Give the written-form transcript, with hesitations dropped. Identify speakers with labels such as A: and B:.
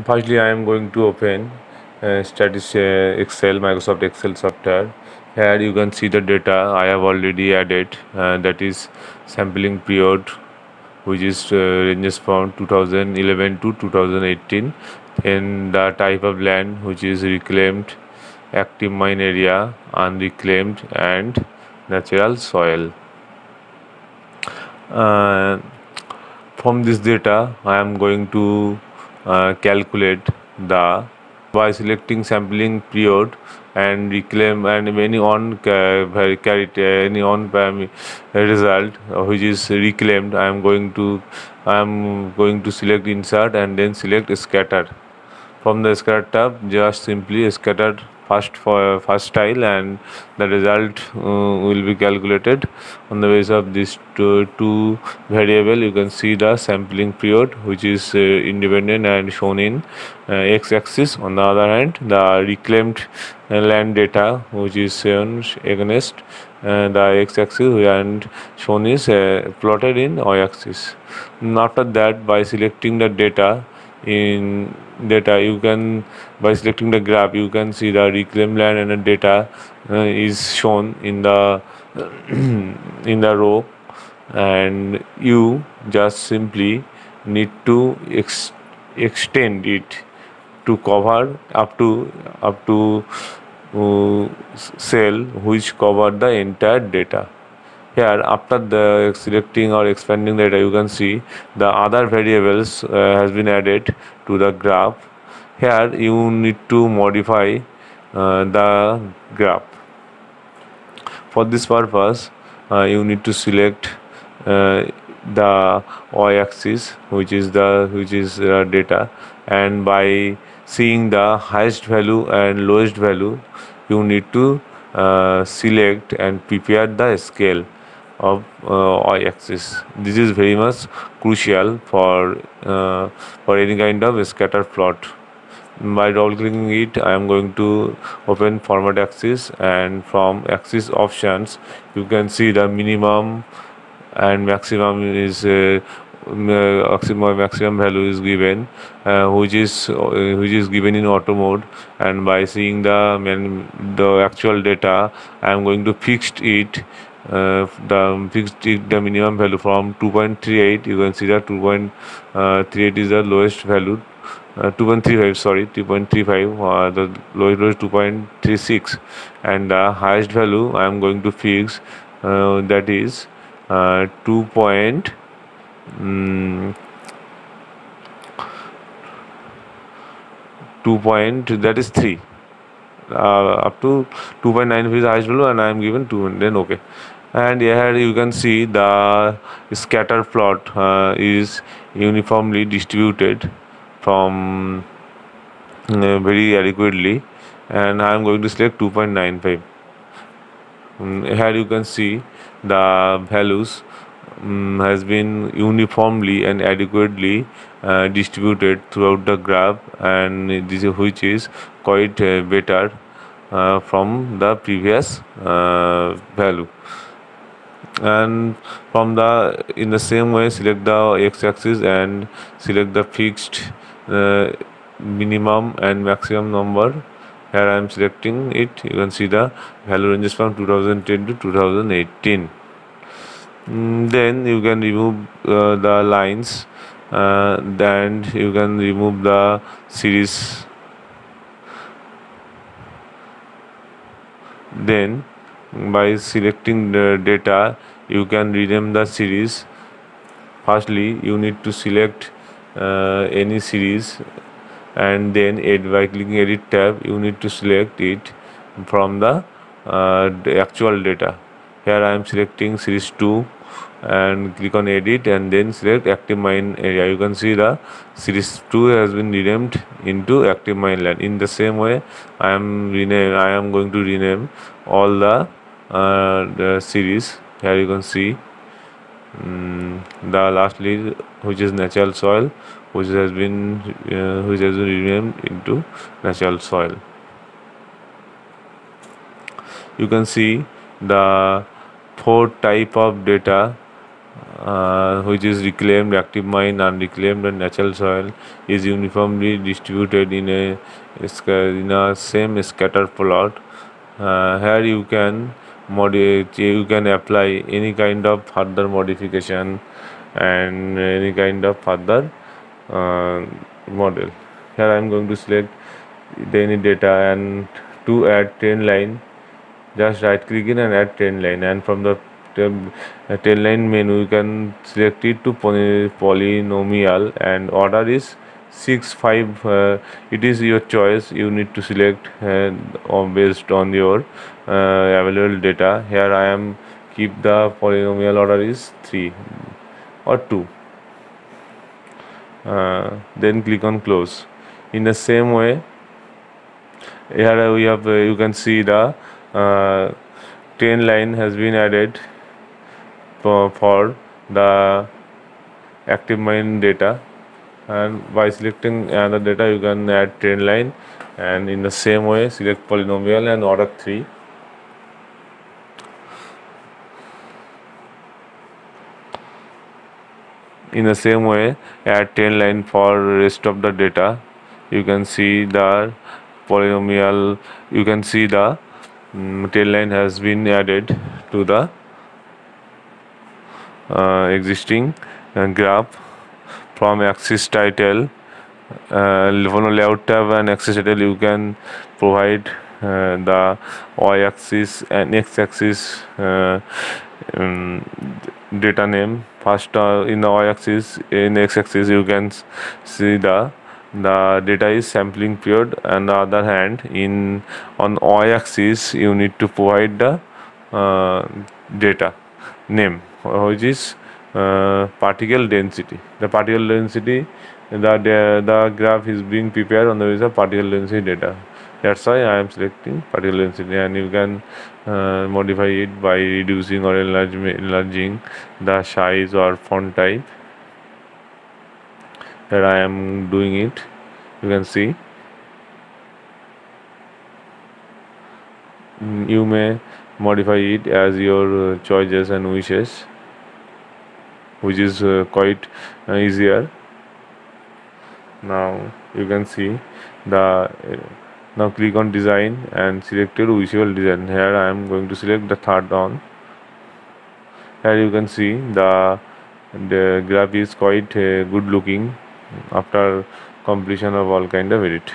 A: Firstly, I am going to open Excel, Microsoft Excel software. Here you can see the data I have already added. That is sampling period, which is ranges from 2011 to 2018. Then the type of land, which is reclaimed, active mine area, unreclaimed, and natural soil. Uh, from this data, I am going to calculate the by selecting sampling period and reclaim and any on carry any on result which is reclaimed. I am going to select insert and then select scatter. From the scatter tab, just simply scatter first tile, and the result will be calculated on the basis of these two variable. You can see the sampling period, which is independent and shown in x-axis. On the other hand, the reclaimed land data, which is shown against the x-axis, and shown is plotted in y-axis. After that, by selecting the data in data, you can, by selecting the graph, you can see the reclaimed land and the data is shown in the in the row, and you just simply need to extend it to cover up to cell which cover the entire data. Here, after the selecting or expanding the data, you can see the other variables has been added to the graph. Here you need to modify the graph. For this purpose, you need to select the y-axis, which is data, and by seeing the highest value and lowest value, you need to select and prepare the scale of y-axis. This is very much crucial for any kind of scatter plot. By double clicking it, I am going to open format axis, and from axis options you can see the minimum and maximum is maximum value is given, which is given in auto mode. And by seeing the actual data, I am going to fixed it the minimum value from 2.38. You can see that 2.38 is the lowest value, 2.35, sorry, 2.35, the lowest value is 2.36, and the highest value I am going to fix, that is 2 point mm, 2 point, that is 3, up to 2.9 is the highest value, and I am given 2, then okay. And here you can see the scatter plot is uniformly distributed from very adequately, and I am going to select 2.95. Here you can see the values has been uniformly and adequately distributed throughout the graph, and this is which is quite better from the previous value. And from the in the same way, select the x-axis and select the fixed minimum and maximum number. Here I am selecting it. You can see the value ranges from 2010 to 2018. Then you can remove the lines, and you can remove the series. Then by selecting the data, you can rename the series. Firstly, you need to select any series, and then by clicking edit tab, you need to select it from the actual data. Here I am selecting series 2 and click on edit, and then select active mine area. You can see the series 2 has been renamed into active mine land. In the same way, I am going to rename all the series. Here you can see the lastly, which is natural soil, which has been renamed into natural soil. You can see the 4 type of data which is reclaimed, active mine, unreclaimed, and natural soil, is uniformly distributed in a same scatter plot. Here you can apply any kind of further modification and any kind of further uh, model. Here I am going to select any data, and to add trend line, just right click in and add trend line, and from the trend line menu you can select it to polynomial, and order is 6 5. It is your choice, you need to select based on your available data. Here I am keep the polynomial order is 3 or 2. Then click on close. In the same way, here we have you can see the uh, train line has been added for the active mine data, and by selecting another data you can add train line, and in the same way select polynomial and order 3. In the same way add train line for rest of the data. You can see the polynomial, you can see the tail line has been added to the existing graph. From axis title, from the layout tab and axis title, you can provide the y-axis and x-axis data name. First in the y-axis, in the x-axis you can see the data is sampling period, and the other hand on y-axis you need to provide the data name, which is particle density. The particle density, the graph is being prepared on the basis of particle density data. That's why I am selecting particle density, and you can modify it by reducing or enlarging the size or font type. Here I am doing it. You can see. You may modify it as your choices and wishes, which is quite easier. Now you can see the now click on design and select your visual design. Here I am going to select the third one. Here you can see the graph is quite good looking after completion of all kind of edit.